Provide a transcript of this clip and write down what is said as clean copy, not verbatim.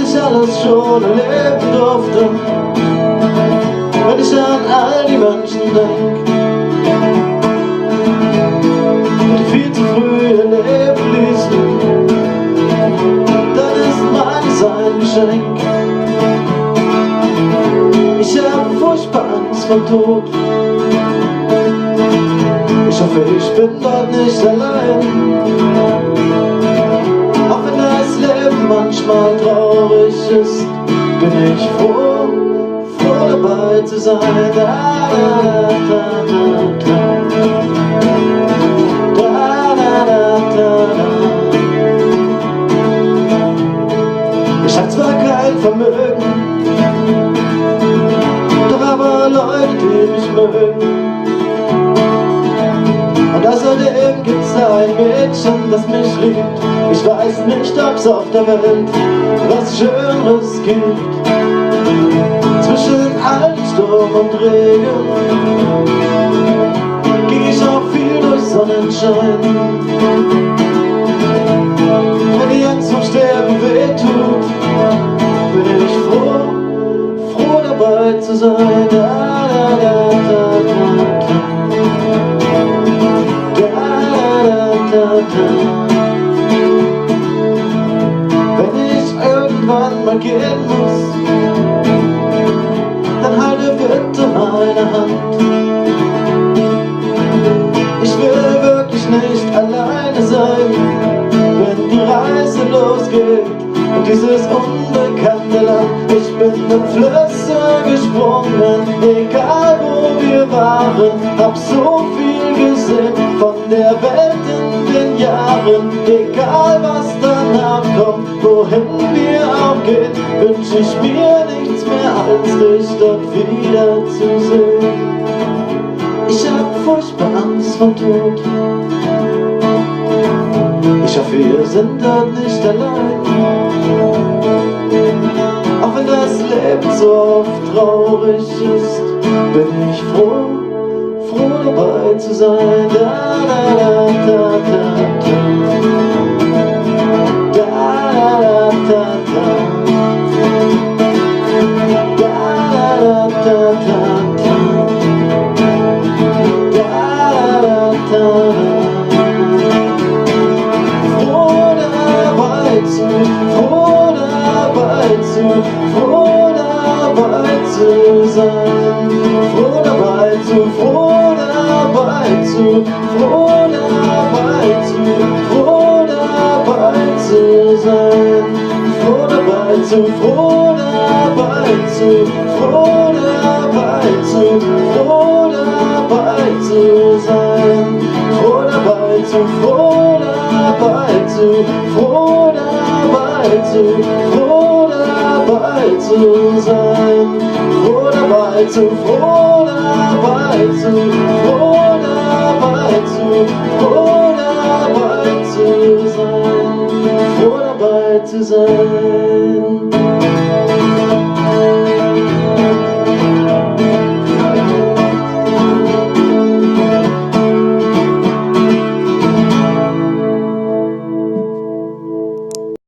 ich alles schon erleben durfte. Wenn ich an all die Menschen denk, die viel zu früh ihr Leben ließen, dann ist meines ein Geschenk. Ich hab furchtbar Angst vor Tod. Ich hoffe, ich bin dort nicht allein. Auch wenn das Leben manchmal traurig ist, bin ich froh dabei zu sein. Da, da, da, da, da, da, da, da. Ich hab zwar kein Vermögen, doch aber Leute, die mich mögen. Und außerdem gibt's da ein Mädchen, das mich liebt. Ich weiß nicht, ob's auf der Welt was Schöneres gibt. Zwischen allen Sturm und Regen ging ich auch viel durch Sonnenschein. Wenn die Angst vom Sterben wehtut, bin ich froh dabei zu sein. Da, da, da, da, da, da. Wenn ich irgendwann mal gehen muss, dann halte bitte meine Hand. Ich will wirklich nicht alleine sein, wenn die Reise losgeht in dieses unbekannte Land. Ich bin in Flüsse gesprungen, egal wo wir waren, hab so viel gesehen von der Welt in den Jahren. Egal was danach kommt, wohin wir auch gehen, wünsch ich mir nichts mehr, als dich dort wieder zu sehen. Ich hab furchtbar Angst vor Tod. Ich hoffe, wir sind dort nicht allein. Auch wenn das Leben so oft traurig ist, bin ich froh dabei zu sein. Da, da, da, da, da, da. Da, da, da, da. Da, da, da, da, da. Da, da, da, da. Froh dabei zu sein, froh dabei zu sein, froh dabei zu sein, froh dabei zu sein.